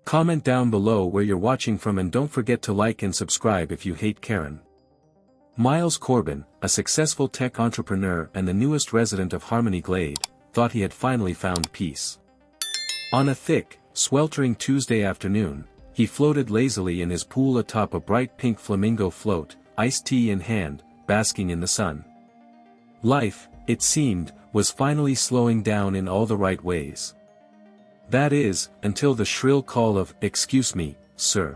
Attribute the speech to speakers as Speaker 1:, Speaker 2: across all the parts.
Speaker 1: Comment down below where you're watching from and don't forget to like and subscribe if you hate Karen. Miles Corbin, a successful tech entrepreneur and the newest resident of Harmony Glade, thought he had finally found peace. On a thick, sweltering Tuesday afternoon, he floated lazily in his pool atop a bright pink flamingo float, iced tea in hand, basking in the sun. Life, it seemed, was finally slowing down in all the right ways. That is, until the shrill call of, "Excuse me, sir,"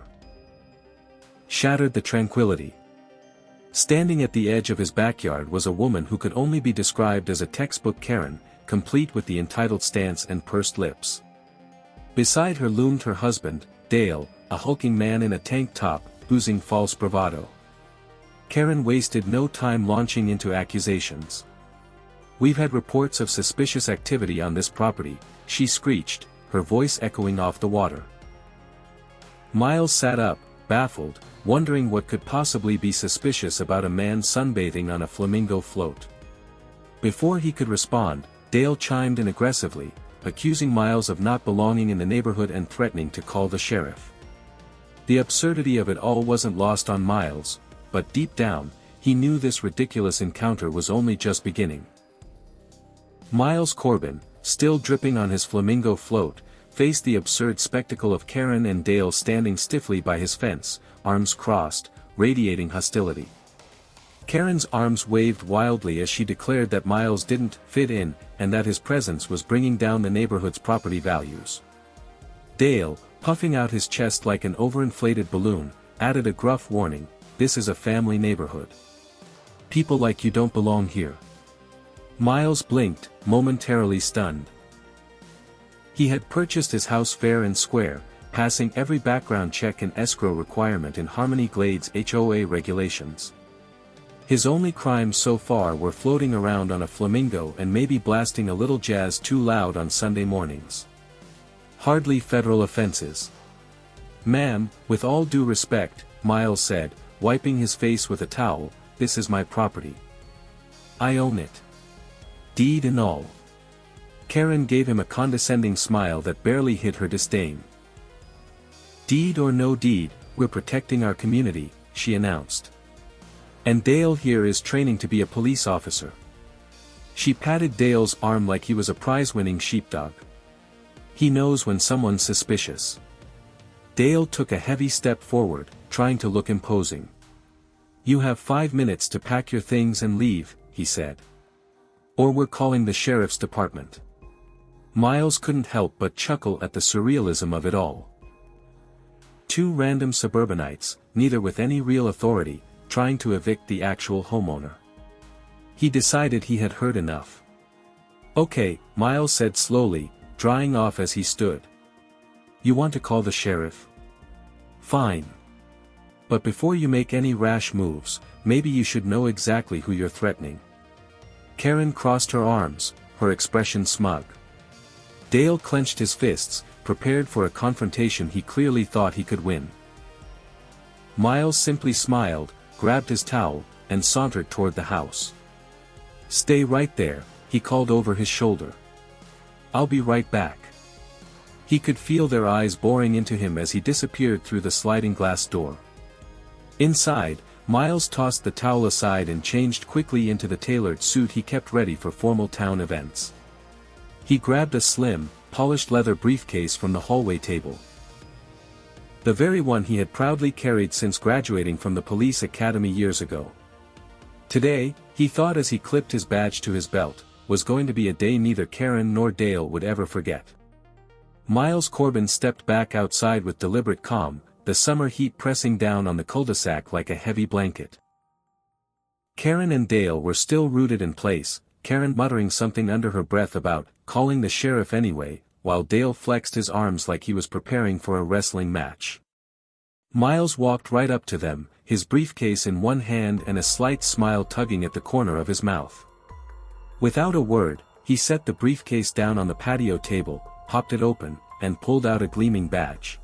Speaker 1: shattered the tranquility. Standing at the edge of his backyard was a woman who could only be described as a textbook Karen, complete with the entitled stance and pursed lips. Beside her loomed her husband, Dale, a hulking man in a tank top, oozing false bravado. Karen wasted no time launching into accusations. "We've had reports of suspicious activity on this property," she screeched, her voice echoing off the water. Miles sat up, baffled, wondering what could possibly be suspicious about a man sunbathing on a flamingo float. Before he could respond, Dale chimed in aggressively, accusing Miles of not belonging in the neighborhood and threatening to call the sheriff. The absurdity of it all wasn't lost on Miles, but deep down, he knew this ridiculous encounter was only just beginning. Miles Corbin, still dripping on his flamingo float, faced the absurd spectacle of Karen and Dale standing stiffly by his fence, arms crossed, radiating hostility. Karen's arms waved wildly as she declared that Miles didn't fit in, and that his presence was bringing down the neighborhood's property values. Dale, puffing out his chest like an overinflated balloon, added a gruff warning, "This is a family neighborhood. People like you don't belong here." Miles blinked, momentarily stunned. He had purchased his house fair and square, passing every background check and escrow requirement in Harmony Glade's HOA regulations. His only crimes so far were floating around on a flamingo and maybe blasting a little jazz too loud on Sunday mornings. Hardly federal offenses. "Ma'am, with all due respect," Miles said, wiping his face with a towel, "this is my property. I own it. Deed and all." Karen gave him a condescending smile that barely hid her disdain. "Deed or no deed, we're protecting our community," she announced. "And Dale here is training to be a police officer." She patted Dale's arm like he was a prize-winning sheepdog. "He knows when someone's suspicious." Dale took a heavy step forward, trying to look imposing. "You have 5 minutes to pack your things and leave," he said. "Or we're calling the sheriff's department." Miles couldn't help but chuckle at the surrealism of it all. Two random suburbanites, neither with any real authority, trying to evict the actual homeowner. He decided he had heard enough. "Okay," Miles said slowly, drying off as he stood. "You want to call the sheriff? Fine. But before you make any rash moves, maybe you should know exactly who you're threatening." Karen crossed her arms, her expression smug. Dale clenched his fists, prepared for a confrontation he clearly thought he could win. Miles simply smiled, grabbed his towel, and sauntered toward the house. "Stay right there," he called over his shoulder. "I'll be right back." He could feel their eyes boring into him as he disappeared through the sliding glass door. Inside, Miles tossed the towel aside and changed quickly into the tailored suit he kept ready for formal town events. He grabbed a slim, polished leather briefcase from the hallway table. The very one he had proudly carried since graduating from the police academy years ago. Today, he thought as he clipped his badge to his belt, was going to be a day neither Karen nor Dale would ever forget. Miles Corbin stepped back outside with deliberate calm, the summer heat pressing down on the cul-de-sac like a heavy blanket. Karen and Dale were still rooted in place, Karen muttering something under her breath about calling the sheriff anyway, while Dale flexed his arms like he was preparing for a wrestling match. Miles walked right up to them, his briefcase in one hand and a slight smile tugging at the corner of his mouth. Without a word, he set the briefcase down on the patio table, popped it open, and pulled out a gleaming badge.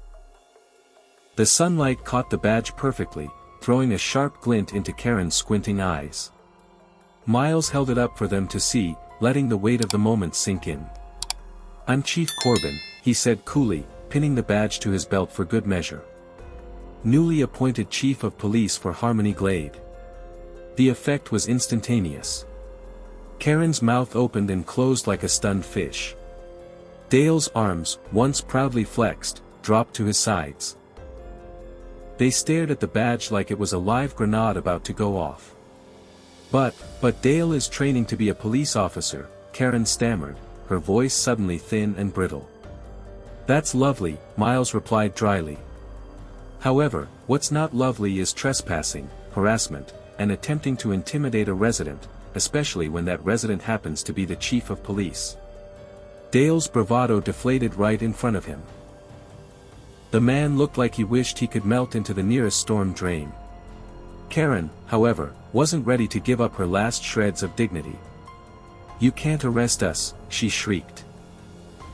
Speaker 1: The sunlight caught the badge perfectly, throwing a sharp glint into Karen's squinting eyes. Miles held it up for them to see, letting the weight of the moment sink in. "I'm Chief Corbin," he said coolly, pinning the badge to his belt for good measure. Newly appointed Chief of Police for Harmony Glade. The effect was instantaneous. Karen's mouth opened and closed like a stunned fish. Dale's arms, once proudly flexed, dropped to his sides. They stared at the badge like it was a live grenade about to go off. But Dale is training to be a police officer," Karen stammered, her voice suddenly thin and brittle. "That's lovely," Miles replied dryly. "However, what's not lovely is trespassing, harassment, and attempting to intimidate a resident, especially when that resident happens to be the chief of police." Dale's bravado deflated right in front of him. The man looked like he wished he could melt into the nearest storm drain. Karen, however, wasn't ready to give up her last shreds of dignity. "You can't arrest us," she shrieked.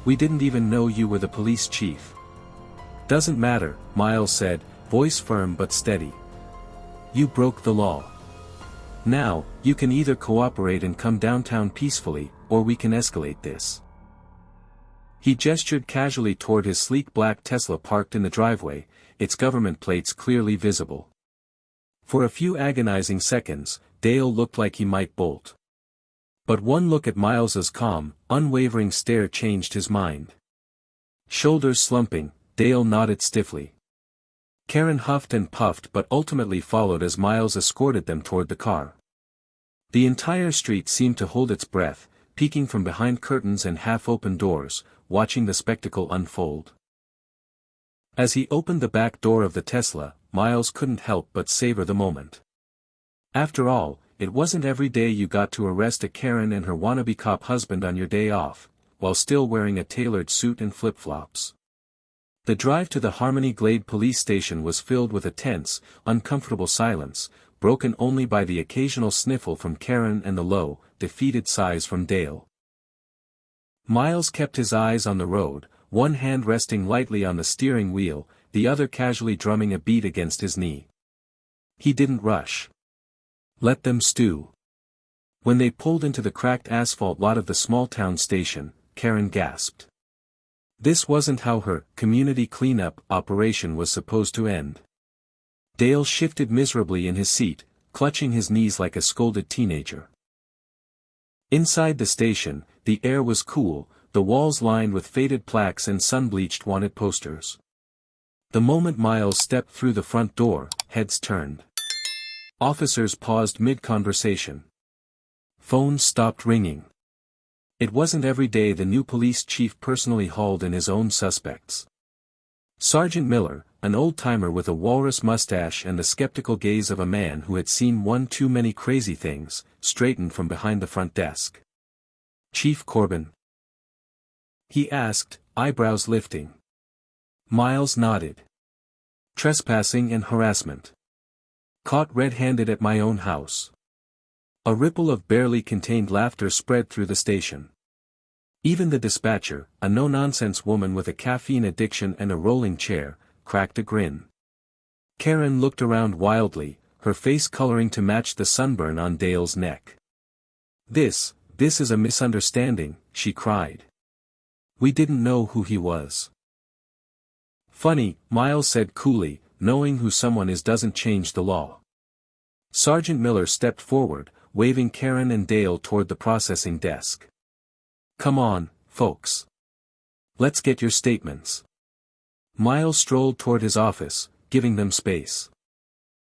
Speaker 1: "We didn't even know you were the police chief." "Doesn't matter," Miles said, voice firm but steady. "You broke the law. Now, you can either cooperate and come downtown peacefully, or we can escalate this." He gestured casually toward his sleek black Tesla parked in the driveway, its government plates clearly visible. For a few agonizing seconds, Dale looked like he might bolt. But one look at Miles's calm, unwavering stare changed his mind. Shoulders slumping, Dale nodded stiffly. Karen huffed and puffed but ultimately followed as Miles escorted them toward the car. The entire street seemed to hold its breath, peeking from behind curtains and half-open doors, watching the spectacle unfold. As he opened the back door of the Tesla, Miles couldn't help but savor the moment. After all, it wasn't every day you got to arrest a Karen and her wannabe cop husband on your day off, while still wearing a tailored suit and flip-flops. The drive to the Harmony Glade police station was filled with a tense, uncomfortable silence, broken only by the occasional sniffle from Karen and the low, defeated sighs from Dale. Miles kept his eyes on the road, one hand resting lightly on the steering wheel, the other casually drumming a beat against his knee. He didn't rush. Let them stew. When they pulled into the cracked asphalt lot of the small-town station, Karen gasped. This wasn't how her community cleanup operation was supposed to end. Dale shifted miserably in his seat, clutching his knees like a scolded teenager. Inside the station, the air was cool, the walls lined with faded plaques and sun-bleached wanted posters. The moment Miles stepped through the front door, heads turned. Officers paused mid-conversation. Phones stopped ringing. It wasn't every day the new police chief personally hauled in his own suspects. Sergeant Miller, an old-timer with a walrus mustache and the skeptical gaze of a man who had seen one too many crazy things, straightened from behind the front desk. "Chief Corbin?" he asked, eyebrows lifting. Miles nodded. "Trespassing and harassment. Caught red-handed at my own house." A ripple of barely contained laughter spread through the station. Even the dispatcher, a no-nonsense woman with a caffeine addiction and a rolling chair, cracked a grin. Karen looked around wildly, her face coloring to match the sunburn on Dale's neck. This is a misunderstanding," she cried. "We didn't know who he was." "Funny," Miles said coolly, "knowing who someone is doesn't change the law." Sergeant Miller stepped forward, waving Karen and Dale toward the processing desk. "Come on, folks. Let's get your statements." Miles strolled toward his office, giving them space.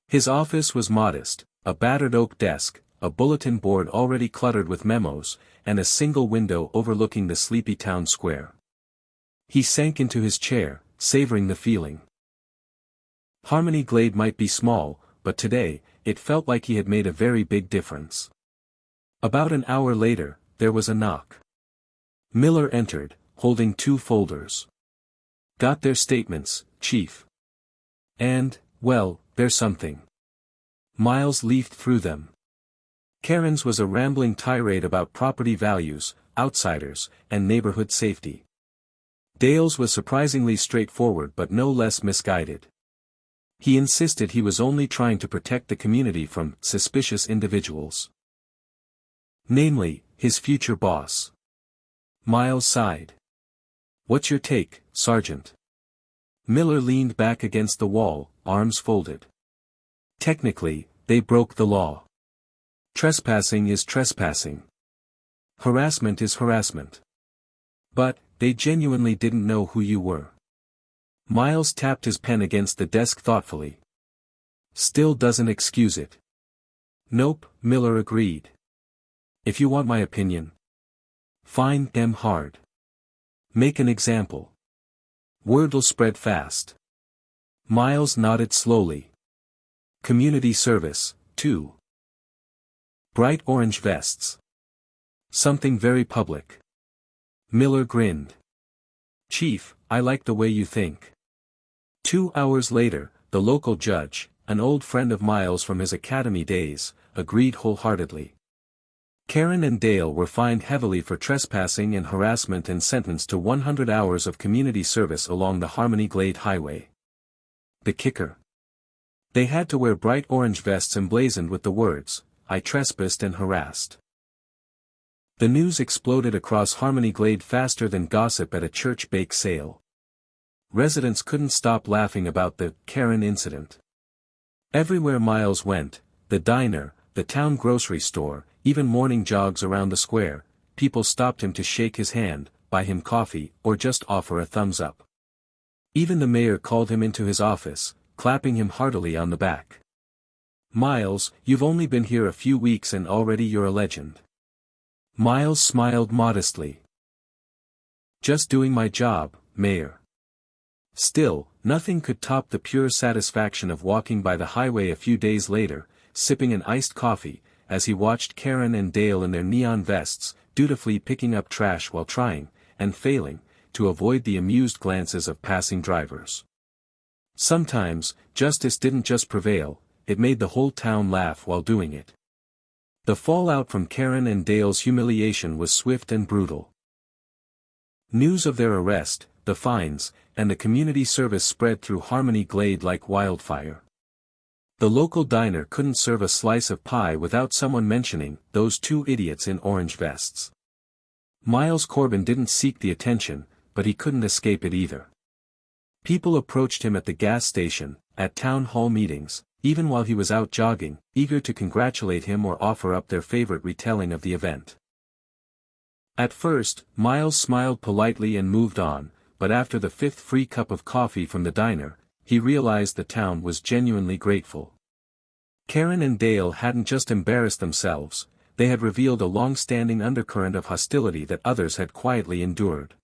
Speaker 1: His office was modest, a battered oak desk, a bulletin board already cluttered with memos, and a single window overlooking the sleepy town square. He sank into his chair, savoring the feeling. Harmony Glade might be small, but today, it felt like he had made a very big difference. About an hour later, there was a knock. Miller entered, holding 2 folders. "Got their statements, Chief. And, well, there's something." Miles leafed through them. Karen's was a rambling tirade about property values, outsiders, and neighborhood safety. Dale's was surprisingly straightforward but no less misguided. He insisted he was only trying to protect the community from suspicious individuals. Namely, his future boss. Miles sighed. "What's your take, Sergeant?" Miller leaned back against the wall, arms folded. Technically, they broke the law. Trespassing is trespassing. Harassment is harassment. But, they genuinely didn't know who you were. Miles tapped his pen against the desk thoughtfully. Still doesn't excuse it. Nope, Miller agreed. If you want my opinion. Find them hard. Make an example. Word'll spread fast. Miles nodded slowly. Community service, too. Bright orange vests. Something very public. Miller grinned. Chief, I like the way you think. 2 hours later, the local judge, an old friend of Miles from his academy days, agreed wholeheartedly. Karen and Dale were fined heavily for trespassing and harassment and sentenced to 100 hours of community service along the Harmony Glade Highway. The kicker. They had to wear bright orange vests emblazoned with the words, I trespassed and harassed. The news exploded across Harmony Glade faster than gossip at a church bake sale. Residents couldn't stop laughing about the Karen incident. Everywhere Miles went, the diner, the town grocery store, even morning jogs around the square, people stopped him to shake his hand, buy him coffee, or just offer a thumbs up. Even the mayor called him into his office, clapping him heartily on the back. Miles, you've only been here a few weeks and already you're a legend. Miles smiled modestly. Just doing my job, Mayor. Still, nothing could top the pure satisfaction of walking by the highway a few days later, sipping an iced coffee, as he watched Karen and Dale in their neon vests, dutifully picking up trash while trying, and failing, to avoid the amused glances of passing drivers. Sometimes, justice didn't just prevail, it made the whole town laugh while doing it. The fallout from Karen and Dale's humiliation was swift and brutal. News of their arrest, the fines, and the community service spread through Harmony Glade like wildfire. The local diner couldn't serve a slice of pie without someone mentioning those two idiots in orange vests. Miles Corbin didn't seek the attention, but he couldn't escape it either. People approached him at the gas station, at town hall meetings, even while he was out jogging, eager to congratulate him or offer up their favorite retelling of the event. At first, Miles smiled politely and moved on, but after the 5th free cup of coffee from the diner, he realized the town was genuinely grateful. Karen and Dale hadn't just embarrassed themselves, they had revealed a long-standing undercurrent of hostility that others had quietly endured.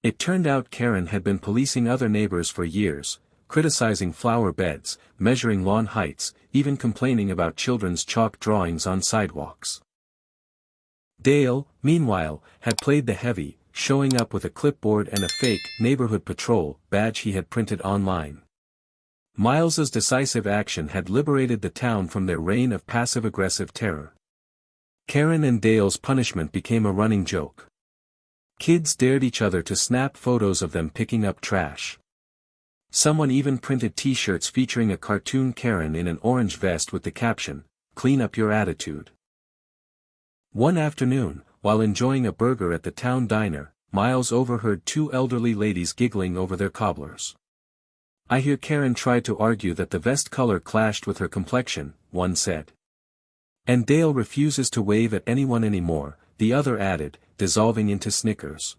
Speaker 1: It turned out Karen had been policing other neighbors for years, criticizing flower beds, measuring lawn heights, even complaining about children's chalk drawings on sidewalks. Dale, meanwhile, had played the heavy, showing up with a clipboard and a fake neighborhood patrol badge he had printed online. Miles's decisive action had liberated the town from their reign of passive-aggressive terror. Karen and Dale's punishment became a running joke. Kids dared each other to snap photos of them picking up trash. Someone even printed t-shirts featuring a cartoon Karen in an orange vest with the caption, "Clean up your attitude." One afternoon, while enjoying a burger at the town diner, Miles overheard two elderly ladies giggling over their cobblers. "I hear Karen tried to argue that the vest color clashed with her complexion," one said. "And Dale refuses to wave at anyone anymore," the other added, dissolving into snickers.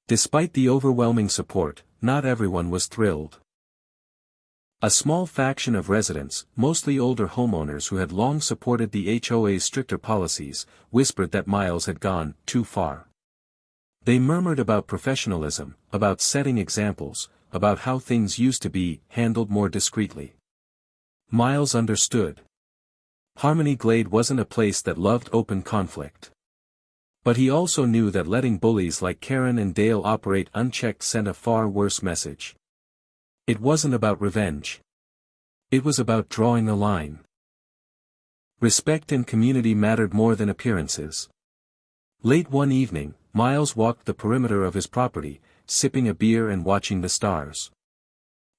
Speaker 1: Despite the overwhelming support, not everyone was thrilled. A small faction of residents, mostly older homeowners who had long supported the HOA's stricter policies, whispered that Miles had gone too far. They murmured about professionalism, about setting examples, about how things used to be handled more discreetly. Miles understood. Harmony Glade wasn't a place that loved open conflict. But he also knew that letting bullies like Karen and Dale operate unchecked sent a far worse message. It wasn't about revenge. It was about drawing a line. Respect and community mattered more than appearances. Late one evening, Miles walked the perimeter of his property, sipping a beer and watching the stars.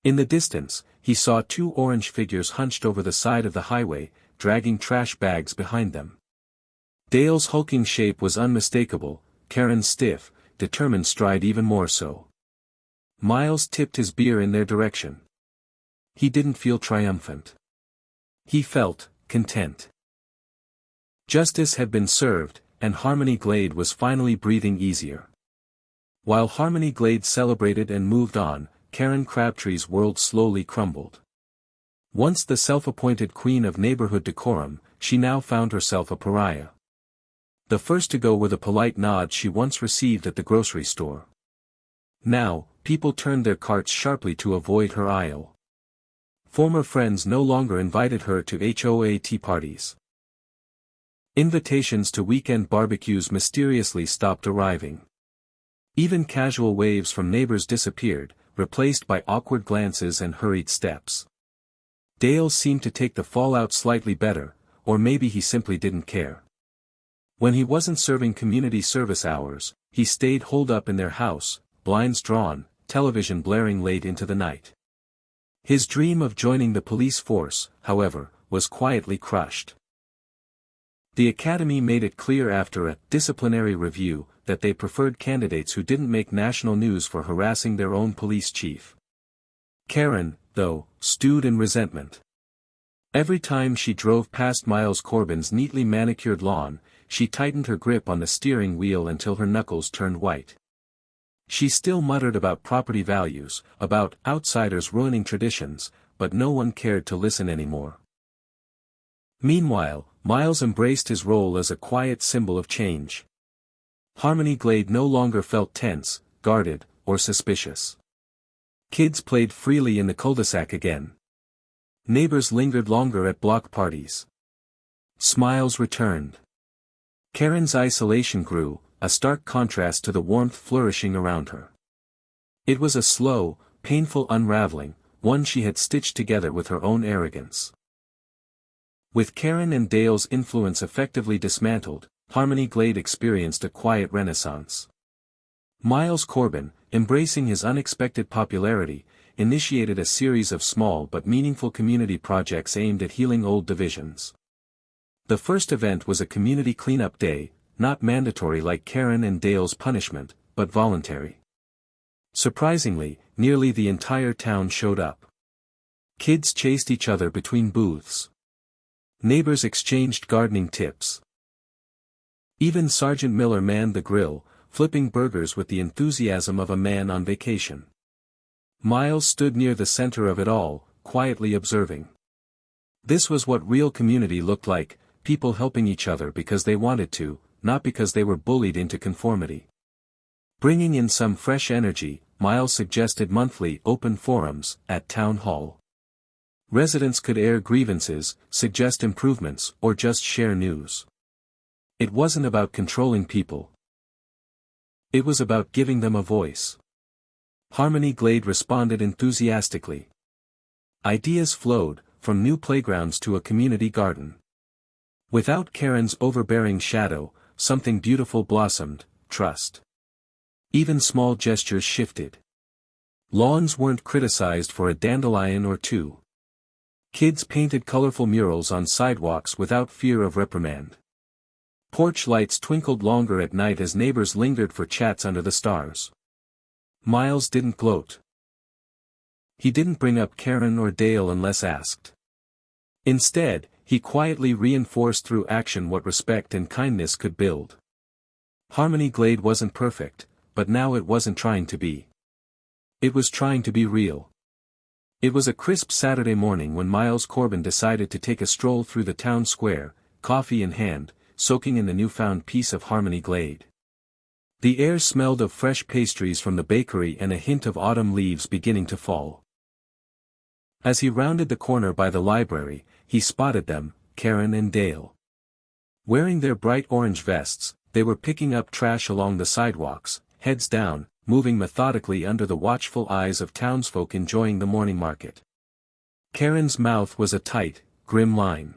Speaker 1: In the distance, he saw two orange figures hunched over the side of the highway, dragging trash bags behind them. Dale's hulking shape was unmistakable, Karen's stiff, determined stride even more so. Miles tipped his beer in their direction. He didn't feel triumphant. He felt content. Justice had been served, and Harmony Glade was finally breathing easier. While Harmony Glade celebrated and moved on, Karen Crabtree's world slowly crumbled. Once the self-appointed queen of neighborhood decorum, she now found herself a pariah. The first to go were the polite nods she once received at the grocery store. Now, people turned their carts sharply to avoid her aisle. Former friends no longer invited her to HOA tea parties. Invitations to weekend barbecues mysteriously stopped arriving. Even casual waves from neighbors disappeared, replaced by awkward glances and hurried steps. Dale seemed to take the fallout slightly better, or maybe he simply didn't care. When he wasn't serving community service hours, he stayed holed up in their house, blinds drawn, television blaring late into the night. His dream of joining the police force, however, was quietly crushed. The academy made it clear after a disciplinary review that they preferred candidates who didn't make national news for harassing their own police chief. Karen, though, stewed in resentment. Every time she drove past Miles Corbin's neatly manicured lawn, she tightened her grip on the steering wheel until her knuckles turned white. She still muttered about property values, about outsiders ruining traditions, but no one cared to listen anymore. Meanwhile, Miles embraced his role as a quiet symbol of change. Harmony Glade no longer felt tense, guarded, or suspicious. Kids played freely in the cul-de-sac again. Neighbors lingered longer at block parties. Smiles returned. Karen's isolation grew, a stark contrast to the warmth flourishing around her. It was a slow, painful unraveling, one she had stitched together with her own arrogance. With Karen and Dale's influence effectively dismantled, Harmony Glade experienced a quiet renaissance. Miles Corbin, embracing his unexpected popularity, initiated a series of small but meaningful community projects aimed at healing old divisions. The first event was a community cleanup day, not mandatory like Karen and Dale's punishment, but voluntary. Surprisingly, nearly the entire town showed up. Kids chased each other between booths. Neighbors exchanged gardening tips. Even Sergeant Miller manned the grill, flipping burgers with the enthusiasm of a man on vacation. Miles stood near the center of it all, quietly observing. This was what real community looked like, people helping each other because they wanted to, not because they were bullied into conformity. Bringing in some fresh energy, Miles suggested monthly open forums at Town Hall. Residents could air grievances, suggest improvements, or just share news. It wasn't about controlling people. It was about giving them a voice. Harmony Glade responded enthusiastically. Ideas flowed, from new playgrounds to a community garden. Without Karen's overbearing shadow, something beautiful blossomed: trust. Even small gestures shifted. Lawns weren't criticized for a dandelion or two. Kids painted colorful murals on sidewalks without fear of reprimand. Porch lights twinkled longer at night as neighbors lingered for chats under the stars. Miles didn't gloat. He didn't bring up Karen or Dale unless asked. Instead, he quietly reinforced through action what respect and kindness could build. Harmony Glade wasn't perfect, but now it wasn't trying to be. It was trying to be real. It was a crisp Saturday morning when Miles Corbin decided to take a stroll through the town square, coffee in hand, soaking in the newfound peace of Harmony Glade. The air smelled of fresh pastries from the bakery and a hint of autumn leaves beginning to fall. As he rounded the corner by the library, he spotted them, Karen and Dale. Wearing their bright orange vests, they were picking up trash along the sidewalks, heads down, moving methodically under the watchful eyes of townsfolk enjoying the morning market. Karen's mouth was a tight, grim line.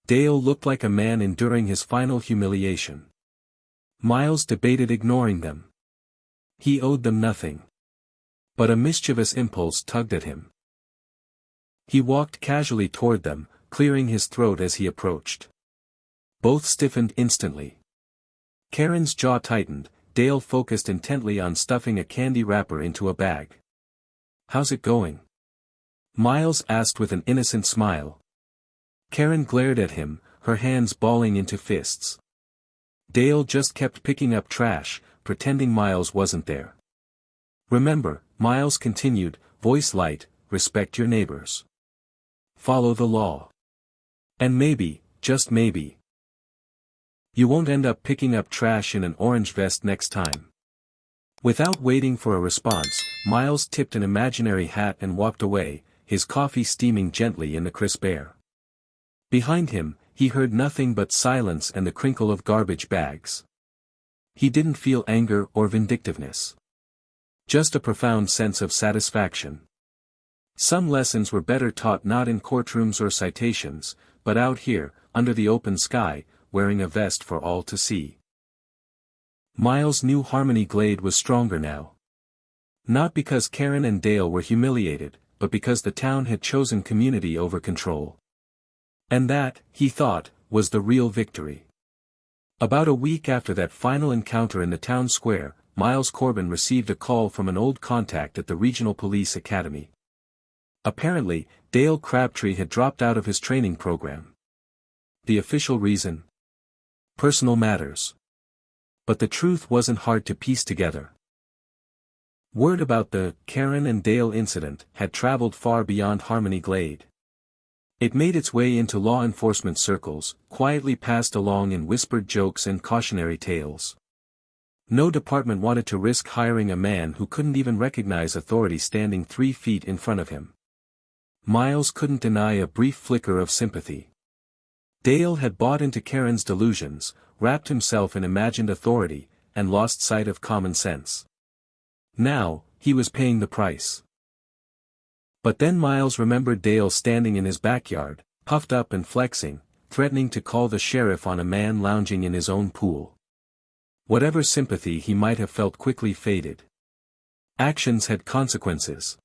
Speaker 1: Dale looked like a man enduring his final humiliation. Miles debated ignoring them. He owed them nothing. But a mischievous impulse tugged at him. He walked casually toward them, clearing his throat as he approached. Both stiffened instantly. Karen's jaw tightened, Dale focused intently on stuffing a candy wrapper into a bag. "How's it going?" Miles asked with an innocent smile. Karen glared at him, her hands balling into fists. Dale just kept picking up trash, pretending Miles wasn't there. "Remember," Miles continued, voice light, "respect your neighbors. Follow the law. And maybe, just maybe, you won't end up picking up trash in an orange vest next time." Without waiting for a response, Miles tipped an imaginary hat and walked away, his coffee steaming gently in the crisp air. Behind him, he heard nothing but silence and the crinkle of garbage bags. He didn't feel anger or vindictiveness. Just a profound sense of satisfaction. Some lessons were better taught not in courtrooms or citations, but out here, under the open sky, wearing a vest for all to see. Miles knew Harmony Glade was stronger now. Not because Karen and Dale were humiliated, but because the town had chosen community over control. And that, he thought, was the real victory. About a week after that final encounter in the town square, Miles Corbin received a call from an old contact at the Regional Police Academy. Apparently, Dale Crabtree had dropped out of his training program. The official reason? Personal matters. But the truth wasn't hard to piece together. Word about the Karen and Dale incident had traveled far beyond Harmony Glade. It made its way into law enforcement circles, quietly passed along in whispered jokes and cautionary tales. No department wanted to risk hiring a man who couldn't even recognize authority standing 3 feet in front of him. Miles couldn't deny a brief flicker of sympathy. Dale had bought into Karen's delusions, wrapped himself in imagined authority, and lost sight of common sense. Now, he was paying the price. But then Miles remembered Dale standing in his backyard, puffed up and flexing, threatening to call the sheriff on a man lounging in his own pool. Whatever sympathy he might have felt quickly faded. Actions had consequences.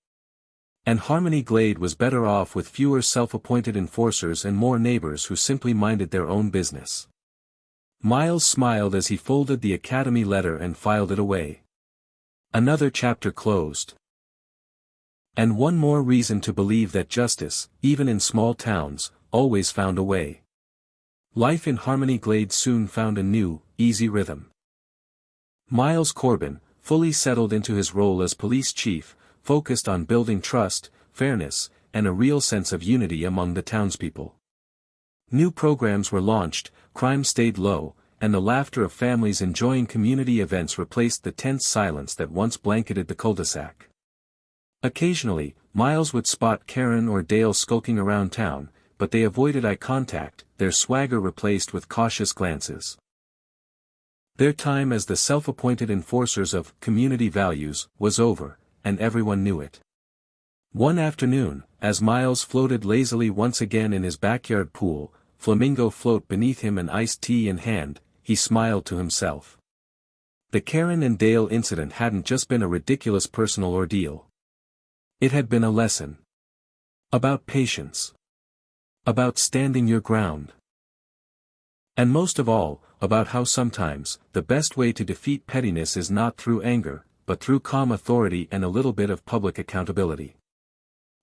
Speaker 1: And Harmony Glade was better off with fewer self-appointed enforcers and more neighbors who simply minded their own business. Miles smiled as he folded the academy letter and filed it away. Another chapter closed. And one more reason to believe that justice, even in small towns, always found a way. Life in Harmony Glade soon found a new, easy rhythm. Miles Corbin, fully settled into his role as police chief, focused on building trust, fairness, and a real sense of unity among the townspeople. New programs were launched, crime stayed low, and the laughter of families enjoying community events replaced the tense silence that once blanketed the cul-de-sac. Occasionally, Miles would spot Karen or Dale skulking around town, but they avoided eye contact, their swagger replaced with cautious glances. Their time as the self-appointed enforcers of community values was over, and everyone knew it. One afternoon, as Miles floated lazily once again in his backyard pool, flamingo float beneath him and iced tea in hand, he smiled to himself. The Karen and Dale incident hadn't just been a ridiculous personal ordeal. It had been a lesson. About patience. About standing your ground. And most of all, about how sometimes, the best way to defeat pettiness is not through anger, but through calm authority and a little bit of public accountability.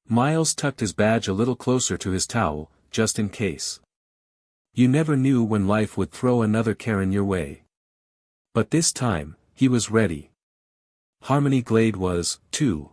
Speaker 1: Miles tucked his badge a little closer to his towel, just in case. You never knew when life would throw another Karen your way. But this time, he was ready. Harmony Glade was, too.